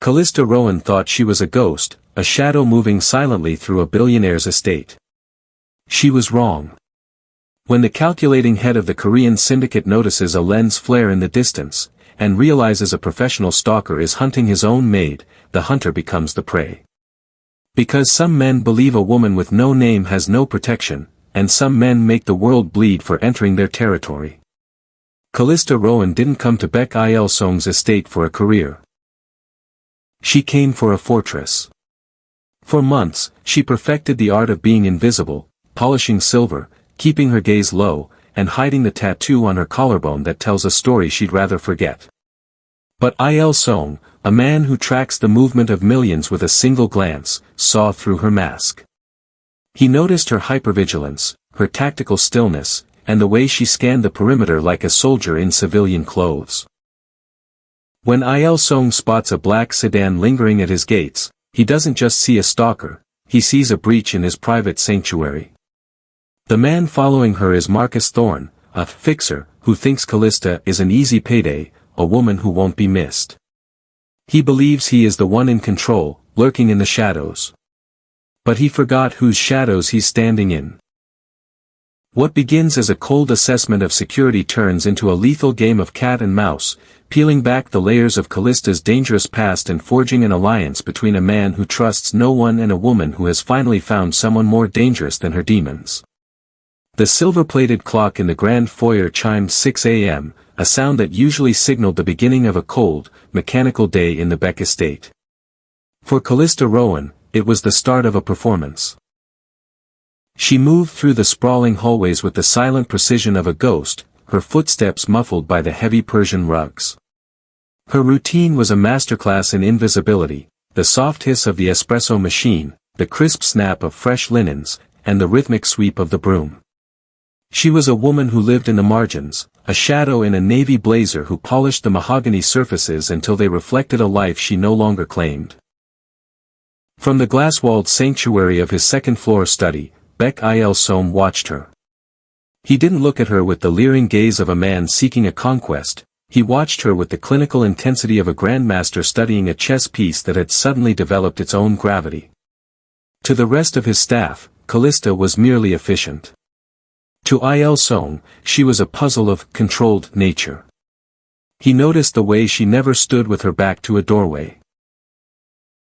Calista Rowan thought she was a ghost, a shadow moving silently through a billionaire's estate. She was wrong. When the calculating head of the Korean syndicate notices a lens flare in the distance, and realizes a professional stalker is hunting his own maid, the hunter becomes the prey. Because some men believe a woman with no name has no protection, and some men make the world bleed for entering their territory. Calista Rowan didn't come to Baek Il-sung's estate for a career. She came for a fortress. For months, she perfected the art of being invisible, polishing silver, keeping her gaze low, and hiding the tattoo on her collarbone that tells a story she'd rather forget. But Il-sung, a man who tracks the movement of millions with a single glance, saw through her mask. He noticed her hypervigilance, her tactical stillness, and the way she scanned the perimeter like a soldier in civilian clothes. When Il-sung spots a black sedan lingering at his gates, he doesn't just see a stalker, he sees a breach in his private sanctuary. The man following her is Marcus Thorne, a fixer, who thinks Calista is an easy payday, a woman who won't be missed. He believes he is the one in control, lurking in the shadows. But he forgot whose shadows he's standing in. What begins as a cold assessment of security turns into a lethal game of cat and mouse, peeling back the layers of Callista's dangerous past and forging an alliance between a man who trusts no one and a woman who has finally found someone more dangerous than her demons. The silver-plated clock in the grand foyer chimed 6 a.m., a sound that usually signaled the beginning of a cold, mechanical day in the Baek estate. For Calista Rowan, it was the start of a performance. She moved through the sprawling hallways with the silent precision of a ghost, her footsteps muffled by the heavy Persian rugs. Her routine was a masterclass in invisibility, the soft hiss of the espresso machine, the crisp snap of fresh linens, and the rhythmic sweep of the broom. She was a woman who lived in the margins, a shadow in a navy blazer who polished the mahogany surfaces until they reflected a life she no longer claimed. From the glass-walled sanctuary of his second-floor study, Baek Il-sung watched her. He didn't look at her with the leering gaze of a man seeking a conquest, he watched her with the clinical intensity of a grandmaster studying a chess piece that had suddenly developed its own gravity. To the rest of his staff, Calista was merely efficient. To Il-sung, she was a puzzle of controlled nature. He noticed the way she never stood with her back to a doorway.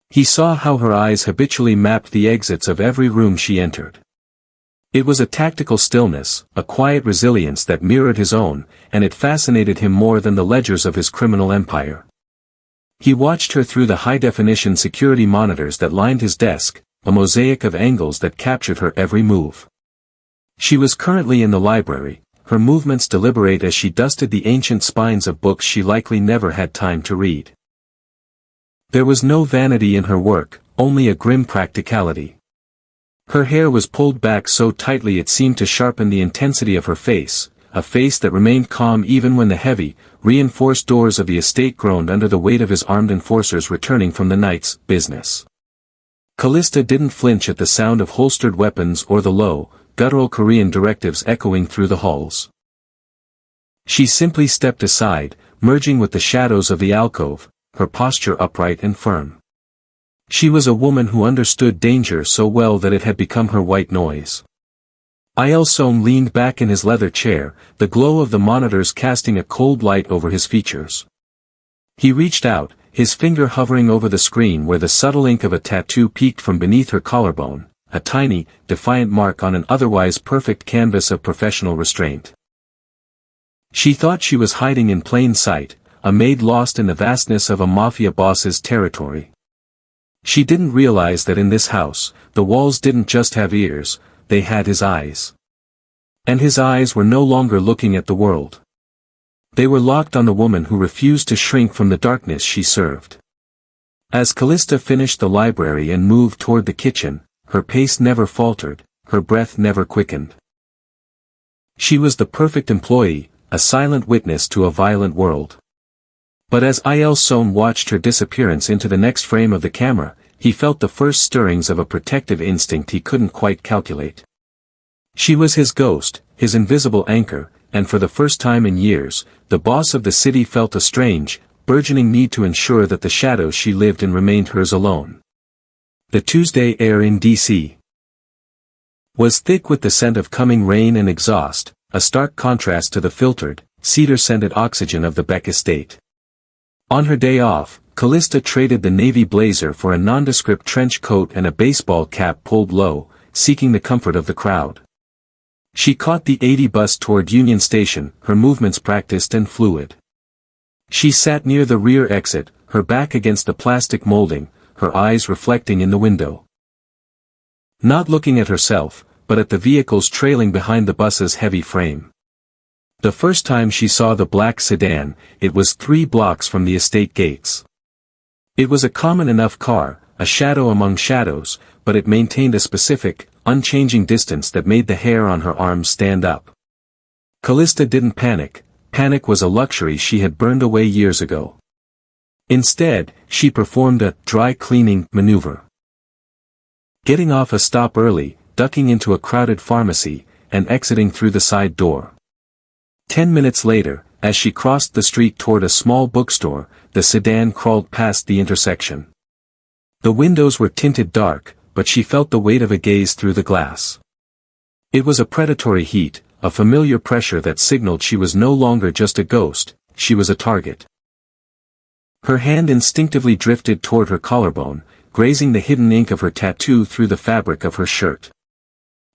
He saw how her eyes habitually mapped the exits of every room she entered. It was a tactical stillness, a quiet resilience that mirrored his own, and it fascinated him more than the ledgers of his criminal empire. He watched her through the high-definition security monitors that lined his desk, a mosaic of angles that captured her every move. She was currently in the library, her movements deliberate as she dusted the ancient spines of books she likely never had time to read. There was no vanity in her work, only a grim practicality. Her hair was pulled back so tightly it seemed to sharpen the intensity of her face, a face that remained calm even when the heavy, reinforced doors of the estate groaned under the weight of his armed enforcers returning from the night's business. Calista didn't flinch at the sound of holstered weapons or the low, guttural Korean directives echoing through the halls. She simply stepped aside, merging with the shadows of the alcove, her posture upright and firm. She was a woman who understood danger so well that it had become her white noise. Il-sung leaned back in his leather chair, the glow of the monitors casting a cold light over his features. He reached out, his finger hovering over the screen where the subtle ink of a tattoo peeked from beneath her collarbone, a tiny, defiant mark on an otherwise perfect canvas of professional restraint. She thought she was hiding in plain sight, a maid lost in the vastness of a mafia boss's territory. She didn't realize that in this house, the walls didn't just have ears, they had his eyes. And his eyes were no longer looking at the world. They were locked on the woman who refused to shrink from the darkness she served. As Calista finished the library and moved toward the kitchen, her pace never faltered, her breath never quickened. She was the perfect employee, a silent witness to a violent world. But as Il-sung watched her disappearance into the next frame of the camera, he felt the first stirrings of a protective instinct he couldn't quite calculate. She was his ghost, his invisible anchor, and for the first time in years, the boss of the city felt a strange, burgeoning need to ensure that the shadows she lived in remained hers alone. The Tuesday air in D.C. was thick with the scent of coming rain and exhaust, a stark contrast to the filtered, cedar-scented oxygen of the Beck estate. On her day off, Calista traded the navy blazer for a nondescript trench coat and a baseball cap pulled low, seeking the comfort of the crowd. She caught the 80 bus toward Union Station, her movements practiced and fluid. She sat near the rear exit, her back against the plastic molding, her eyes reflecting in the window. Not looking at herself, but at the vehicles trailing behind the bus's heavy frame. The first time she saw the black sedan, it was 3 blocks from the estate gates. It was a common enough car, a shadow among shadows, but it maintained a specific, unchanging distance that made the hair on her arms stand up. Calista didn't panic. Panic was a luxury she had burned away years ago. Instead, she performed a dry cleaning maneuver. Getting off a stop early, ducking into a crowded pharmacy, and exiting through the side door. 10 minutes later, as she crossed the street toward a small bookstore, the sedan crawled past the intersection. The windows were tinted dark, but she felt the weight of a gaze through the glass. It was a predatory heat, a familiar pressure that signaled she was no longer just a ghost, she was a target. Her hand instinctively drifted toward her collarbone, grazing the hidden ink of her tattoo through the fabric of her shirt.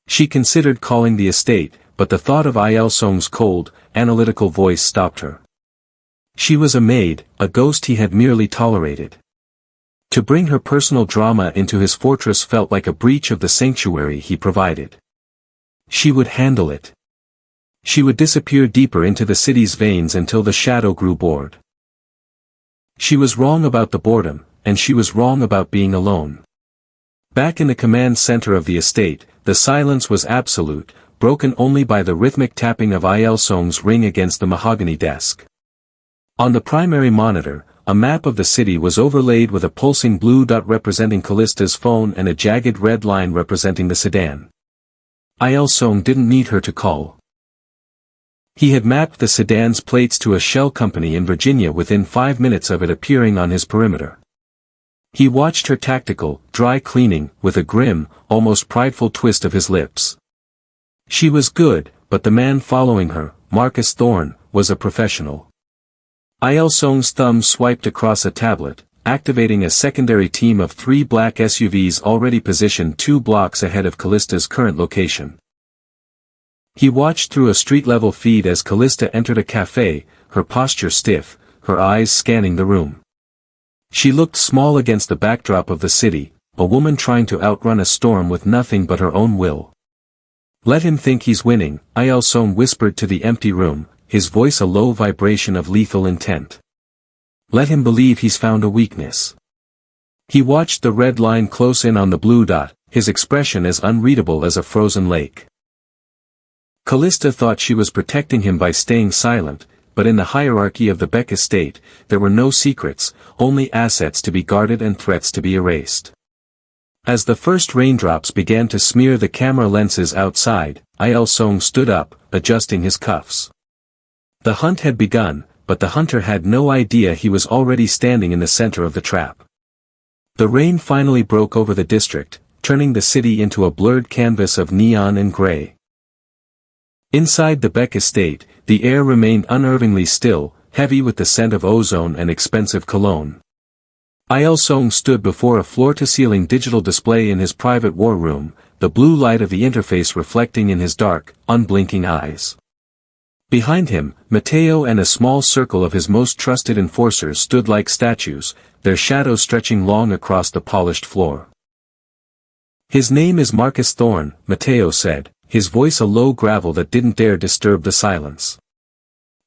She considered calling the estate, but the thought of Il Song's cold, analytical voice stopped her. She was a maid, a ghost he had merely tolerated. To bring her personal drama into his fortress felt like a breach of the sanctuary he provided. She would handle it. She would disappear deeper into the city's veins until the shadow grew bored. She was wrong about the boredom, and she was wrong about being alone. Back in the command center of the estate, the silence was absolute, broken only by the rhythmic tapping of Il Song's ring against the mahogany desk. On the primary monitor, a map of the city was overlaid with a pulsing blue dot representing Callista's phone and a jagged red line representing the sedan. Il Song didn't need her to call. He had mapped the sedan's plates to a shell company in Virginia within 5 minutes of it appearing on his perimeter. He watched her tactical, dry cleaning, with a grim, almost prideful twist of his lips. She was good, but the man following her, Marcus Thorne, was a professional. Il Song's thumb swiped across a tablet, activating a secondary team of 3 black SUVs already positioned 2 blocks ahead of Callista's current location. He watched through a street-level feed as Calista entered a cafe, her posture stiff, her eyes scanning the room. She looked small against the backdrop of the city, a woman trying to outrun a storm with nothing but her own will. "Let him think he's winning," Il Song whispered to the empty room, his voice a low vibration of lethal intent. "Let him believe he's found a weakness." He watched the red line close in on the blue dot, his expression as unreadable as a frozen lake. Calista thought she was protecting him by staying silent, but in the hierarchy of the Beck estate, there were no secrets, only assets to be guarded and threats to be erased. As the first raindrops began to smear the camera lenses outside, Il Song stood up, adjusting his cuffs. The hunt had begun, but the hunter had no idea he was already standing in the center of the trap. The rain finally broke over the district, turning the city into a blurred canvas of neon and gray. Inside the Beck estate, the air remained unnervingly still, heavy with the scent of ozone and expensive cologne. Il Song stood before a floor-to-ceiling digital display in his private war room, the blue light of the interface reflecting in his dark, unblinking eyes. Behind him, Mateo and a small circle of his most trusted enforcers stood like statues, their shadows stretching long across the polished floor. "His name is Marcus Thorne," Mateo said, his voice a low gravel that didn't dare disturb the silence.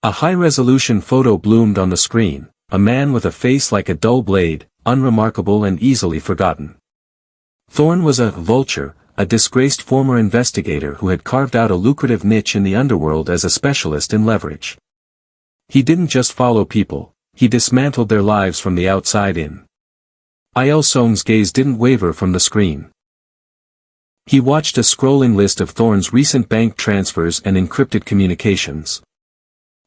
A high-resolution photo bloomed on the screen, a man with a face like a dull blade, unremarkable and easily forgotten. Thorne was a vulture, a disgraced former investigator who had carved out a lucrative niche in the underworld as a specialist in leverage. He didn't just follow people, he dismantled their lives from the outside in. Il Song's gaze didn't waver from the screen. He watched a scrolling list of Thorne's recent bank transfers and encrypted communications.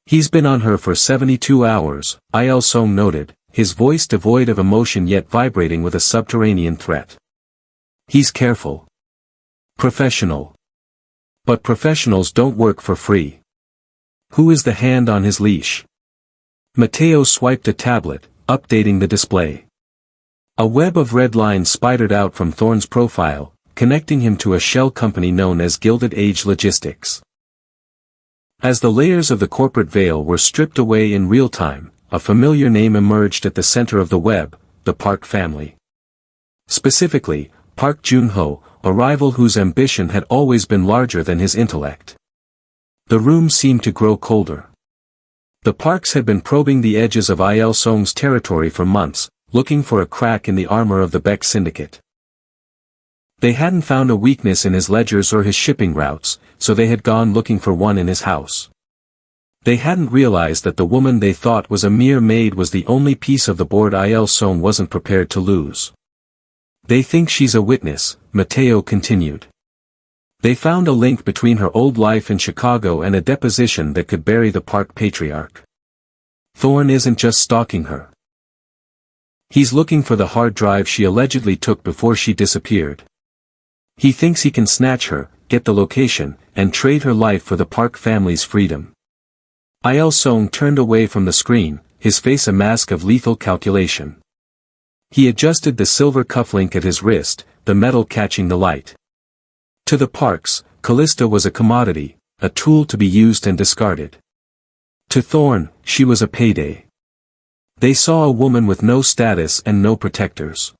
He's been on her for 72 hours, Il Song noted, his voice devoid of emotion yet vibrating with a subterranean threat. He's careful. Professional. But professionals don't work for free. Who is the hand on his leash? Mateo swiped a tablet, updating the display. A web of red lines spidered out from Thorne's profile, connecting him to a shell company known as Gilded Age Logistics. As the layers of the corporate veil were stripped away in real time, a familiar name emerged at the center of the web, the Park family. Specifically, Park Jun-ho, a rival whose ambition had always been larger than his intellect. The room seemed to grow colder. The Parks had been probing the edges of Il Song's territory for months, looking for a crack in the armor of the Beck syndicate. They hadn't found a weakness in his ledgers or his shipping routes, so they had gone looking for one in his house. They hadn't realized that the woman they thought was a mere maid was the only piece of the board Il Song wasn't prepared to lose. They think she's a witness, Mateo continued. They found a link between her old life in Chicago and a deposition that could bury the Park patriarch. Thorne isn't just stalking her. He's looking for the hard drive she allegedly took before she disappeared. He thinks he can snatch her, get the location, and trade her life for the Park family's freedom. Il Song turned away from the screen, his face a mask of lethal calculation. He adjusted the silver cufflink at his wrist, the metal catching the light. To the Parks, Calista was a commodity, a tool to be used and discarded. To Thorne, she was a payday. They saw a woman with no status and no protectors.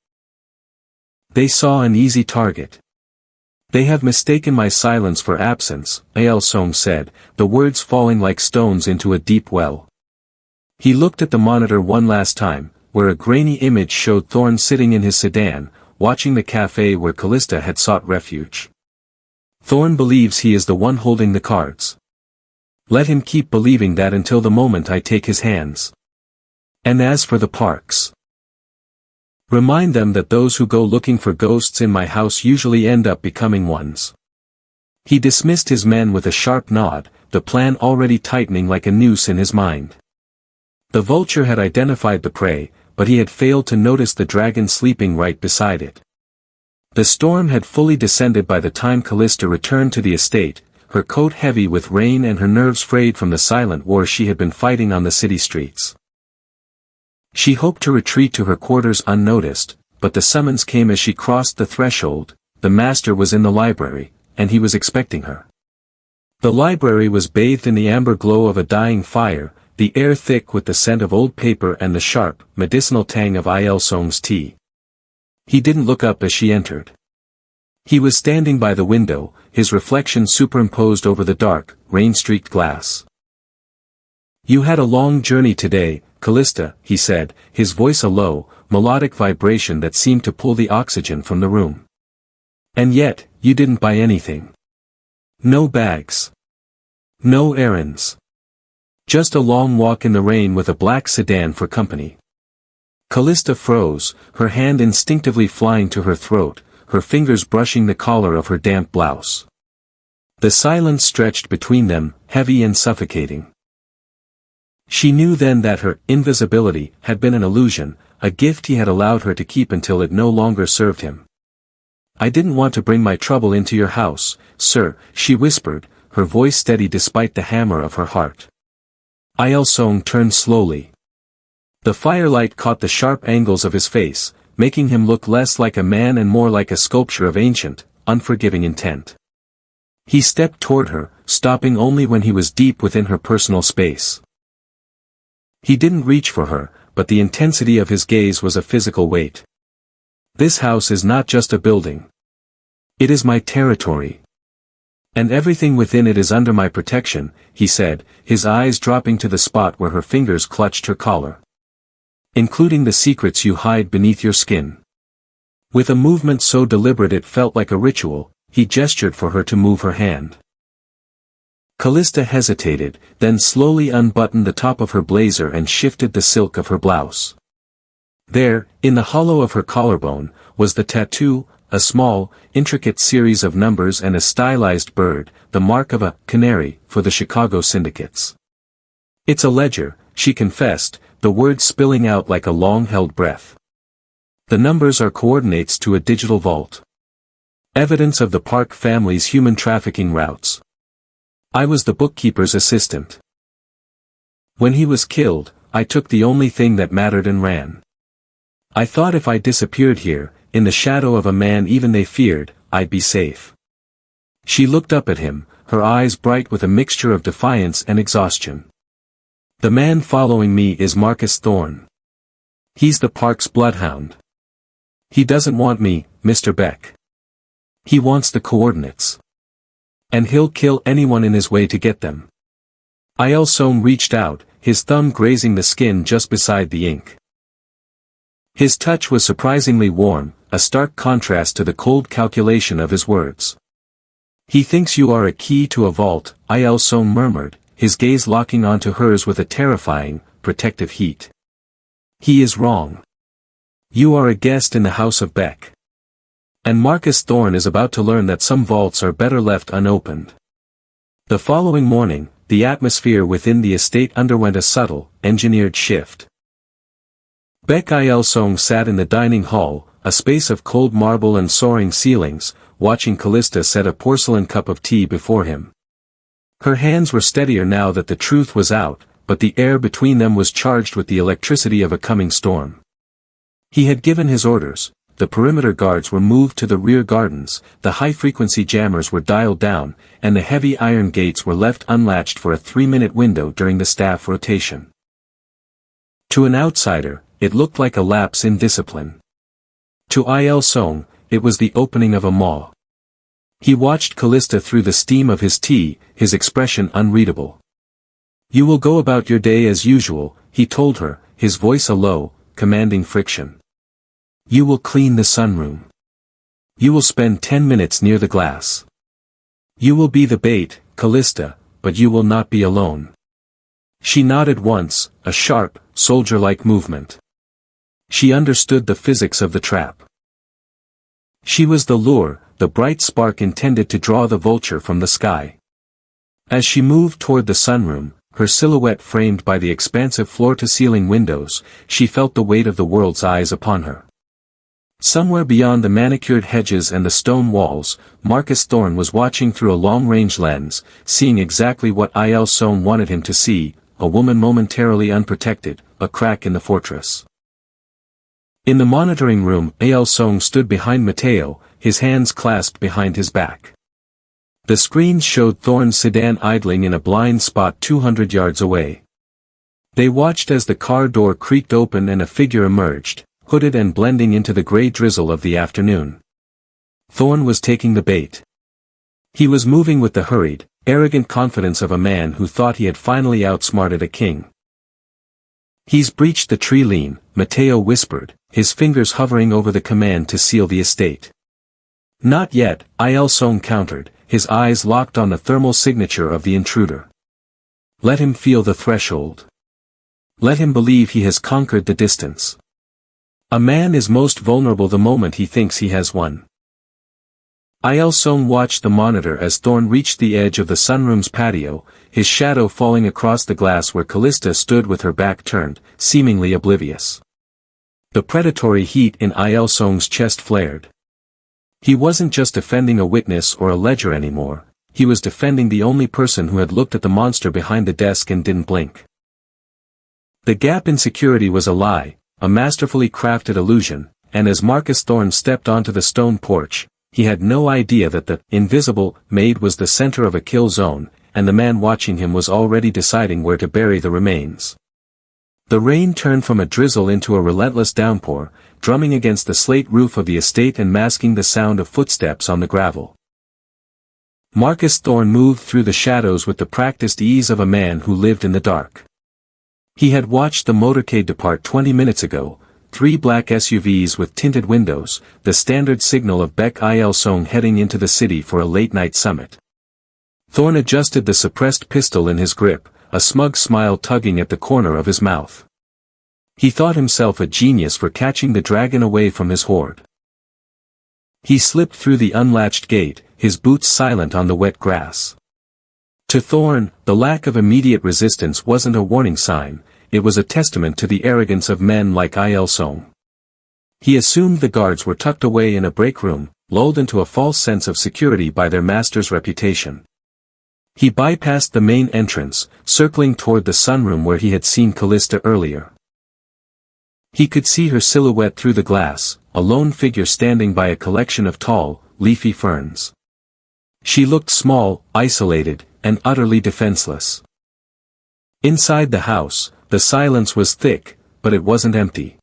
They saw an easy target. They have mistaken my silence for absence, Il Song said, the words falling like stones into a deep well. He looked at the monitor one last time, where a grainy image showed Thorne sitting in his sedan, watching the cafe where Calista had sought refuge. Thorne believes he is the one holding the cards. Let him keep believing that until the moment I take his hands. And as for the Parks, remind them that those who go looking for ghosts in my house usually end up becoming ones. He dismissed his men with a sharp nod, the plan already tightening like a noose in his mind. The vulture had identified the prey, but he had failed to notice the dragon sleeping right beside it. The storm had fully descended by the time Calista returned to the estate, her coat heavy with rain and her nerves frayed from the silent war she had been fighting on the city streets. She hoped to retreat to her quarters unnoticed, but the summons came as she crossed the threshold. The master was in the library, and he was expecting her. The library was bathed in the amber glow of a dying fire, the air thick with the scent of old paper and the sharp, medicinal tang of Il Song's tea. He didn't look up as she entered. He was standing by the window, his reflection superimposed over the dark, rain-streaked glass. You had a long journey today, Calista, he said, his voice a low, melodic vibration that seemed to pull the oxygen from the room. And yet, you didn't buy anything. No bags. No errands. Just a long walk in the rain with a black sedan for company. Calista froze, her hand instinctively flying to her throat, her fingers brushing the collar of her damp blouse. The silence stretched between them, heavy and suffocating. She knew then that her invisibility had been an illusion, a gift he had allowed her to keep until it no longer served him. I didn't want to bring my trouble into your house, sir, she whispered, her voice steady despite the hammer of her heart. Il Song turned slowly. The firelight caught the sharp angles of his face, making him look less like a man and more like a sculpture of ancient, unforgiving intent. He stepped toward her, stopping only when he was deep within her personal space. He didn't reach for her, but the intensity of his gaze was a physical weight. This house is not just a building. It is my territory. And everything within it is under my protection, he said, his eyes dropping to the spot where her fingers clutched her collar. Including the secrets you hide beneath your skin. With a movement so deliberate it felt like a ritual, he gestured for her to move her hand. Calista hesitated, then slowly unbuttoned the top of her blazer and shifted the silk of her blouse. There, in the hollow of her collarbone, was the tattoo, a small, intricate series of numbers and a stylized bird, the mark of a canary for the Chicago syndicates. It's a ledger, she confessed, the words spilling out like a long-held breath. The numbers are coordinates to a digital vault. Evidence of the Park family's human trafficking routes. I was the bookkeeper's assistant. When he was killed, I took the only thing that mattered and ran. I thought if I disappeared here, in the shadow of a man even they feared, I'd be safe. She looked up at him, her eyes bright with a mixture of defiance and exhaustion. The man following me is Marcus Thorne. He's the Park's bloodhound. He doesn't want me, Mr. Beck. He wants the coordinates. And he'll kill anyone in his way to get them. Il Song reached out, his thumb grazing the skin just beside the ink. His touch was surprisingly warm, a stark contrast to the cold calculation of his words. He thinks you are a key to a vault, Il Song murmured, his gaze locking onto hers with a terrifying, protective heat. He is wrong. You are a guest in the house of Beck. And Marcus Thorne is about to learn that some vaults are better left unopened. The following morning, the atmosphere within the estate underwent a subtle, engineered shift. Beck Il Song sat in the dining hall, a space of cold marble and soaring ceilings, watching Calista set a porcelain cup of tea before him. Her hands were steadier now that the truth was out, but the air between them was charged with the electricity of a coming storm. He had given his orders, the perimeter guards were moved to the rear gardens, the high-frequency jammers were dialed down, and the heavy iron gates were left unlatched for a 3-minute window during the staff rotation. To an outsider, it looked like a lapse in discipline. To Il Song, it was the opening of a maw. He watched Calista through the steam of his tea, his expression unreadable. You will go about your day as usual, he told her, his voice a low, commanding friction. You will clean the sunroom. You will spend 10 minutes near the glass. You will be the bait, Calista, but you will not be alone. She nodded once, a sharp, soldier-like movement. She understood the physics of the trap. She was the lure, the bright spark intended to draw the vulture from the sky. As she moved toward the sunroom, her silhouette framed by the expansive floor-to-ceiling windows, she felt the weight of the world's eyes upon her. Somewhere beyond the manicured hedges and the stone walls, Marcus Thorne was watching through a long-range lens, seeing exactly what Il Song wanted him to see, a woman momentarily unprotected, a crack in the fortress. In the monitoring room, Il Song stood behind Mateo, his hands clasped behind his back. The screens showed Thorne's sedan idling in a blind spot 200 yards away. They watched as the car door creaked open and a figure emerged, hooded and blending into the gray drizzle of the afternoon. Thorne was taking the bait. He was moving with the hurried, arrogant confidence of a man who thought he had finally outsmarted a king. He's breached the tree line, Mateo whispered, his fingers hovering over the command to seal the estate. Not yet, Il Song countered, his eyes locked on the thermal signature of the intruder. Let him feel the threshold. Let him believe he has conquered the distance. A man is most vulnerable the moment he thinks he has won. Il Song watched the monitor as Thorne reached the edge of the sunroom's patio, his shadow falling across the glass where Calista stood with her back turned, seemingly oblivious. The predatory heat in Il Song's chest flared. He wasn't just defending a witness or a ledger anymore, he was defending the only person who had looked at the monster behind the desk and didn't blink. The gap in security was a lie, a masterfully crafted illusion, and as Marcus Thorne stepped onto the stone porch, he had no idea that the invisible maid was the center of a kill zone, and the man watching him was already deciding where to bury the remains. The rain turned from a drizzle into a relentless downpour, drumming against the slate roof of the estate and masking the sound of footsteps on the gravel. Marcus Thorne moved through the shadows with the practiced ease of a man who lived in the dark. He had watched the motorcade depart 20 minutes ago, 3 black SUVs with tinted windows, the standard signal of Beck Il Song heading into the city for a late-night summit. Thorne adjusted the suppressed pistol in his grip, a smug smile tugging at the corner of his mouth. He thought himself a genius for catching the dragon away from his horde. He slipped through the unlatched gate, his boots silent on the wet grass. To Thorn, the lack of immediate resistance wasn't a warning sign, it was a testament to the arrogance of men like Il Song. He assumed the guards were tucked away in a break room, lulled into a false sense of security by their master's reputation. He bypassed the main entrance, circling toward the sunroom where he had seen Calista earlier. He could see her silhouette through the glass, a lone figure standing by a collection of tall, leafy ferns. She looked small, isolated, and utterly defenseless. Inside the house, the silence was thick, but it wasn't empty.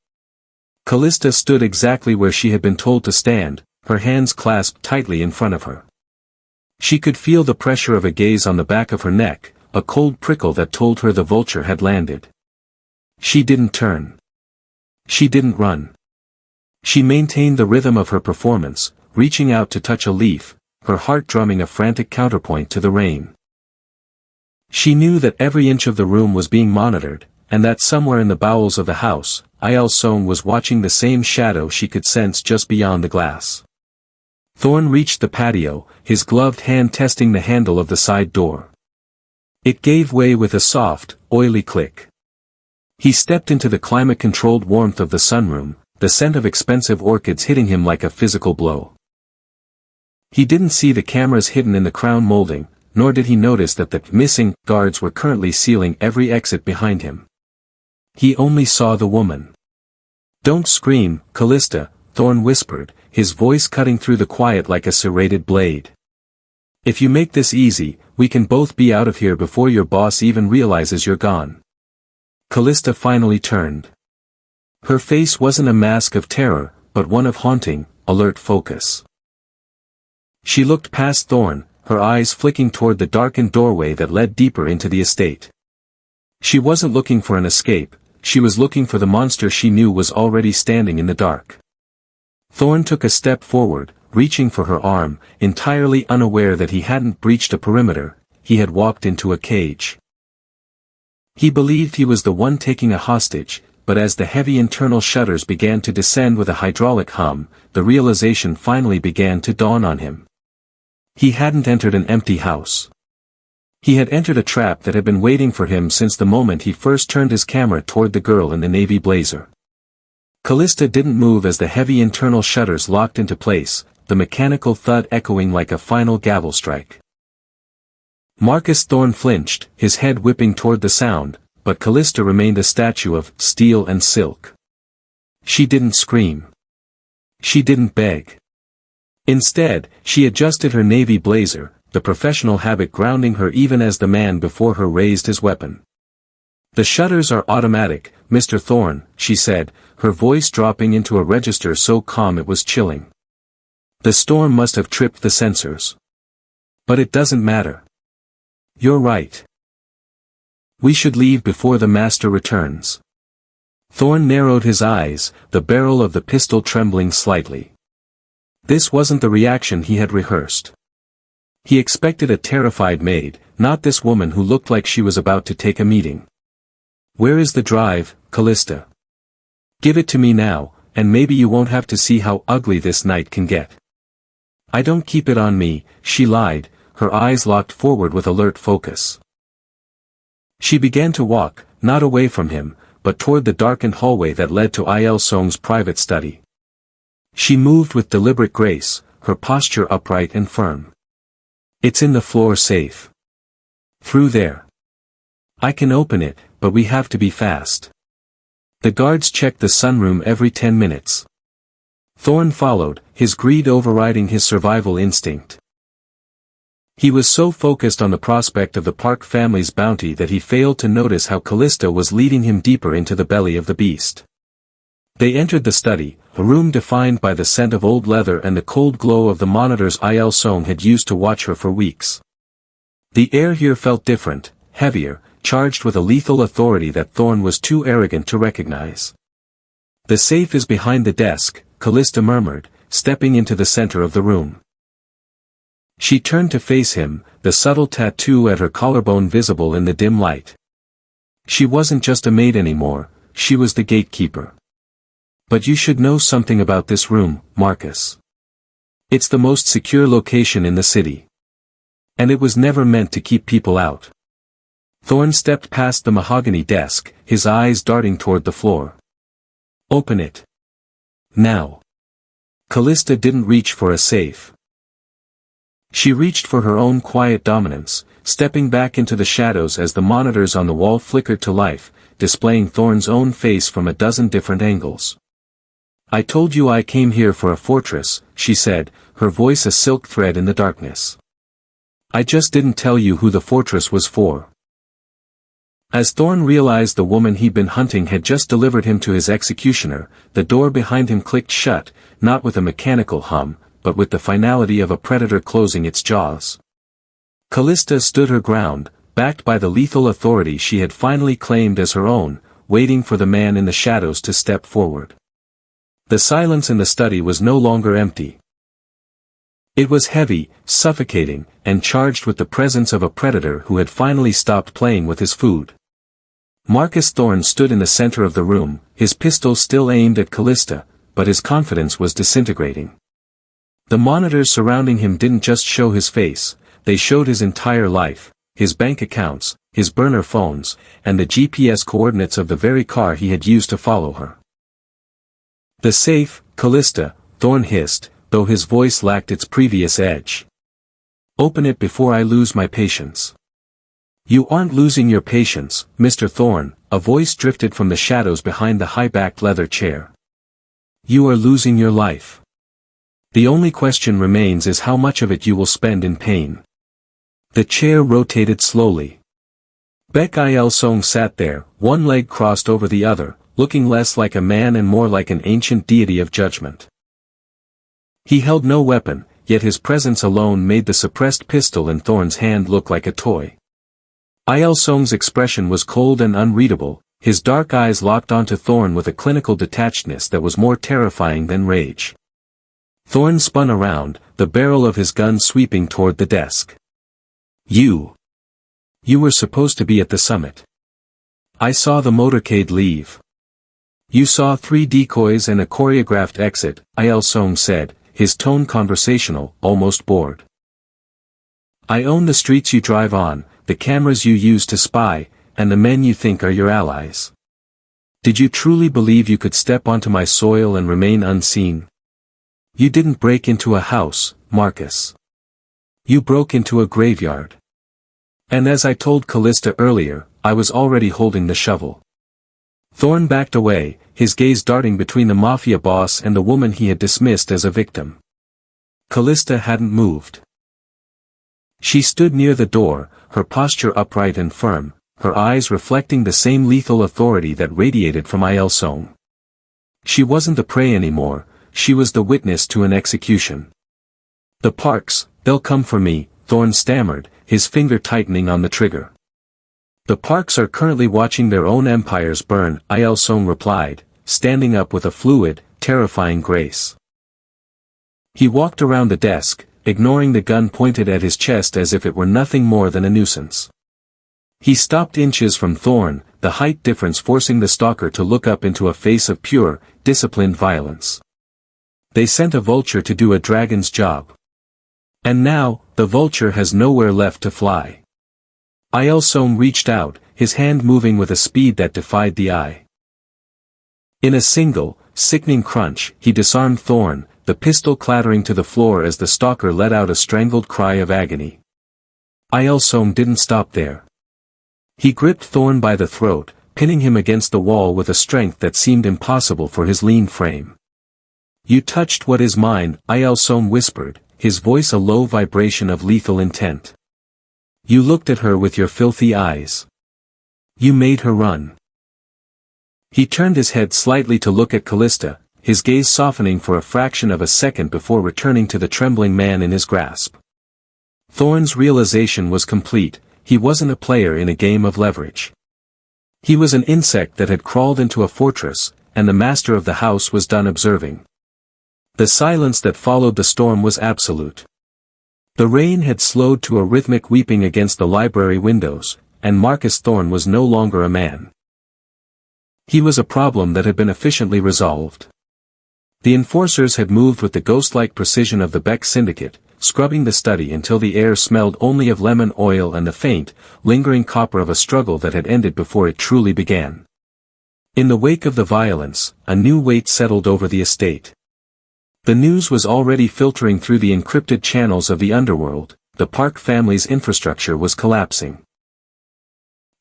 Calista stood exactly where she had been told to stand, her hands clasped tightly in front of her. She could feel the pressure of a gaze on the back of her neck, a cold prickle that told her the vulture had landed. She didn't turn. She didn't run. She maintained the rhythm of her performance, reaching out to touch a leaf, her heart drumming a frantic counterpoint to the rain. She knew that every inch of the room was being monitored, and that somewhere in the bowels of the house, Il Song was watching the same shadow she could sense just beyond the glass. Thorn reached the patio, his gloved hand testing the handle of the side door. It gave way with a soft, oily click. He stepped into the climate-controlled warmth of the sunroom, the scent of expensive orchids hitting him like a physical blow. He didn't see the cameras hidden in the crown molding, nor did he notice that the missing guards were currently sealing every exit behind him. He only saw the woman. "Don't scream, Calista," Thorn whispered, his voice cutting through the quiet like a serrated blade. "If you make this easy, we can both be out of here before your boss even realizes you're gone." Calista finally turned. Her face wasn't a mask of terror, but one of haunting, alert focus. She looked past Thorn, her eyes flicking toward the darkened doorway that led deeper into the estate. She wasn't looking for an escape, she was looking for the monster she knew was already standing in the dark. Thorn took a step forward, reaching for her arm, entirely unaware that he hadn't breached a perimeter, he had walked into a cage. He believed he was the one taking a hostage, but as the heavy internal shutters began to descend with a hydraulic hum, the realization finally began to dawn on him. He hadn't entered an empty house. He had entered a trap that had been waiting for him since the moment he first turned his camera toward the girl in the navy blazer. Calista didn't move as the heavy internal shutters locked into place, the mechanical thud echoing like a final gavel strike. Marcus Thorn flinched, his head whipping toward the sound, but Calista remained a statue of steel and silk. She didn't scream. She didn't beg. Instead, she adjusted her navy blazer, the professional habit grounding her even as the man before her raised his weapon. "The shutters are automatic, Mr. Thorn," she said, her voice dropping into a register so calm it was chilling. "The storm must have tripped the sensors. But it doesn't matter. You're right. We should leave before the master returns." Thorn narrowed his eyes, the barrel of the pistol trembling slightly. This wasn't the reaction he had rehearsed. He expected a terrified maid, not this woman who looked like she was about to take a meeting. "Where is the drive, Calista? Give it to me now, and maybe you won't have to see how ugly this night can get." "I don't keep it on me," she lied, her eyes locked forward with alert focus. She began to walk, not away from him, but toward the darkened hallway that led to Il Song's private study. She moved with deliberate grace, her posture upright and firm. "It's in the floor safe. Through there. I can open it, but we have to be fast. The guards check the sunroom every 10 minutes. Thorn followed, his greed overriding his survival instinct. He was so focused on the prospect of the Park family's bounty that he failed to notice how Calista was leading him deeper into the belly of the beast. They entered the study, a room defined by the scent of old leather and the cold glow of the monitors Il Song had used to watch her for weeks. The air here felt different, heavier, charged with a lethal authority that Thorn was too arrogant to recognize. "The safe is behind the desk," Calista murmured, stepping into the center of the room. She turned to face him, the subtle tattoo at her collarbone visible in the dim light. She wasn't just a maid anymore, she was the gatekeeper. "But you should know something about this room, Marcus. It's the most secure location in the city. And it was never meant to keep people out. Thorn stepped past the mahogany desk, his eyes darting toward the floor. Open it. Now. Calista didn't reach for a safe. She reached for her own quiet dominance, stepping back into the shadows as the monitors on the wall flickered to life, displaying Thorn's own face from a dozen different angles. I told you I came here for a fortress, she said, her voice a silk thread in the darkness. I just didn't tell you who the fortress was for. As Thorn realized the woman he'd been hunting had just delivered him to his executioner, the door behind him clicked shut, not with a mechanical hum, but with the finality of a predator closing its jaws. Calista stood her ground, backed by the lethal authority she had finally claimed as her own, waiting for the man in the shadows to step forward. The silence in the study was no longer empty. It was heavy, suffocating, and charged with the presence of a predator who had finally stopped playing with his food. Marcus Thorn stood in the center of the room, his pistol still aimed at Calista, but his confidence was disintegrating. The monitors surrounding him didn't just show his face, they showed his entire life, his bank accounts, his burner phones, and the GPS coordinates of the very car he had used to follow her. The safe, Calista, Thorn hissed, though his voice lacked its previous edge. Open it before I lose my patience. You aren't losing your patience, Mr. Thorn, a voice drifted from the shadows behind the high-backed leather chair. You are losing your life. The only question remains is how much of it you will spend in pain. The chair rotated slowly. Baek Il-sung sat there, one leg crossed over the other, looking less like a man and more like an ancient deity of judgment. He held no weapon, yet his presence alone made the suppressed pistol in Thorn's hand look like a toy. Il-sung's expression was cold and unreadable, his dark eyes locked onto Thorn with a clinical detachedness that was more terrifying than rage. Thorn spun around, the barrel of his gun sweeping toward the desk. You were supposed to be at the summit. I saw the motorcade leave. You saw 3 decoys and a choreographed exit, Il-sung said, his tone conversational, almost bored. I own the streets you drive on, the cameras you use to spy, and the men you think are your allies. Did you truly believe you could step onto my soil and remain unseen? You didn't break into a house, Marcus. You broke into a graveyard. And as I told Calista earlier, I was already holding the shovel. Thorn backed away, his gaze darting between the Mafia boss and the woman he had dismissed as a victim. Calista hadn't moved. She stood near the door, her posture upright and firm, her eyes reflecting the same lethal authority that radiated from Il-sung. She wasn't the prey anymore, she was the witness to an execution. The Parks, they'll come for me, Thorn stammered, his finger tightening on the trigger. The Parks are currently watching their own empires burn, Il-sung replied, standing up with a fluid, terrifying grace. He walked around the desk, ignoring the gun pointed at his chest as if it were nothing more than a nuisance. He stopped inches from Thorn, the height difference forcing the stalker to look up into a face of pure, disciplined violence. They sent a vulture to do a dragon's job. And now, the vulture has nowhere left to fly. Il-sung reached out, his hand moving with a speed that defied the eye. In a single, sickening crunch, he disarmed Thorn, the pistol clattering to the floor as the stalker let out a strangled cry of agony. Il-sung didn't stop there. He gripped Thorn by the throat, pinning him against the wall with a strength that seemed impossible for his lean frame. You touched what is mine, Il-sung whispered, his voice a low vibration of lethal intent. You looked at her with your filthy eyes. You made her run. He turned his head slightly to look at Calista, his gaze softening for a fraction of a second before returning to the trembling man in his grasp. Thorn's realization was complete, he wasn't a player in a game of leverage. He was an insect that had crawled into a fortress, and the master of the house was done observing. The silence that followed the storm was absolute. The rain had slowed to a rhythmic weeping against the library windows, and Marcus Thorn was no longer a man. He was a problem that had been efficiently resolved. The enforcers had moved with the ghost-like precision of the Beck syndicate, scrubbing the study until the air smelled only of lemon oil and the faint, lingering copper of a struggle that had ended before it truly began. In the wake of the violence, a new weight settled over the estate. The news was already filtering through the encrypted channels of the underworld. The Park family's infrastructure was collapsing.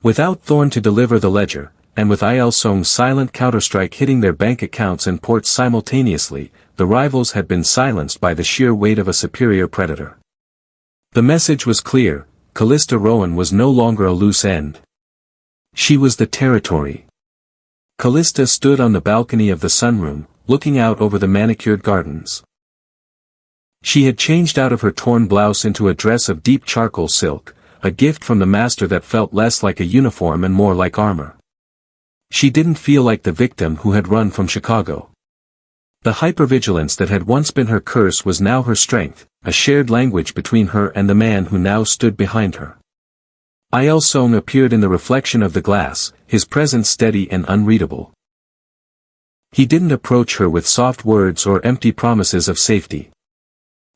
Without Thorne to deliver the ledger, and with Il Sung's silent counterstrike hitting their bank accounts and ports simultaneously, the rivals had been silenced by the sheer weight of a superior predator. The message was clear: Calista Rowan was no longer a loose end. She was the territory. Calista stood on the balcony of the sunroom, looking out over the manicured gardens. She had changed out of her torn blouse into a dress of deep charcoal silk, a gift from the master that felt less like a uniform and more like armor. She didn't feel like the victim who had run from Chicago. The hypervigilance that had once been her curse was now her strength, a shared language between her and the man who now stood behind her. Il Sung appeared in the reflection of the glass, his presence steady and unreadable. He didn't approach her with soft words or empty promises of safety.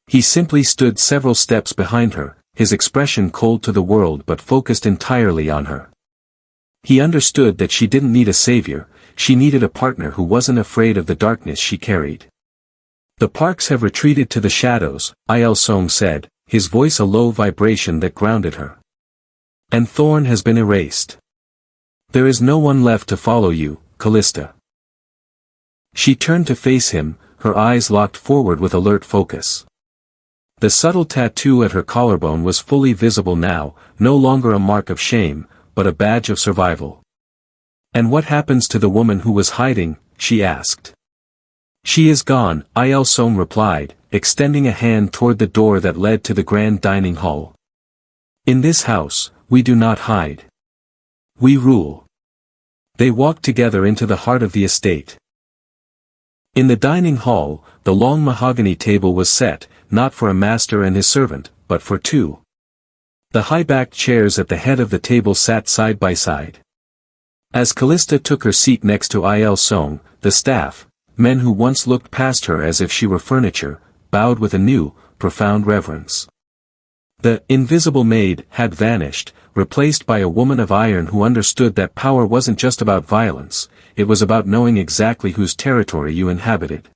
He simply stood several steps behind her, his expression cold to the world but focused entirely on her. He understood that she didn't need a savior, she needed a partner who wasn't afraid of the darkness she carried. The Parks have retreated to the shadows, Il Sung said, his voice a low vibration that grounded her. And Thorne has been erased. There is no one left to follow you, Calista. She turned to face him, her eyes locked forward with alert focus. The subtle tattoo at her collarbone was fully visible now, no longer a mark of shame, but a badge of survival. And what happens to the woman who was hiding? She asked. She is gone, Il Sung replied, extending a hand toward the door that led to the grand dining hall. In this house, we do not hide. We rule. They walked together into the heart of the estate. In the dining hall, the long mahogany table was set, not for a master and his servant, but for two. The high-backed chairs at the head of the table sat side by side. As Calista took her seat next to Il Sung, the staff, men who once looked past her as if she were furniture, bowed with a new, profound reverence. The invisible maid had vanished, replaced by a woman of iron who understood that power wasn't just about violence, it was about knowing exactly whose territory you inhabited.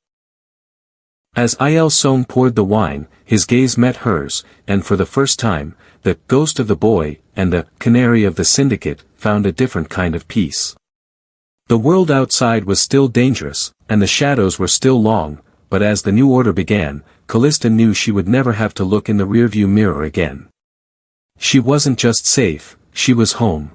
As Il Sung poured the wine, his gaze met hers, and for the first time, the ghost of the boy, and the canary of the syndicate, found a different kind of peace. The world outside was still dangerous, and the shadows were still long, but as the new order began, Calista knew she would never have to look in the rearview mirror again. She wasn't just safe, she was home.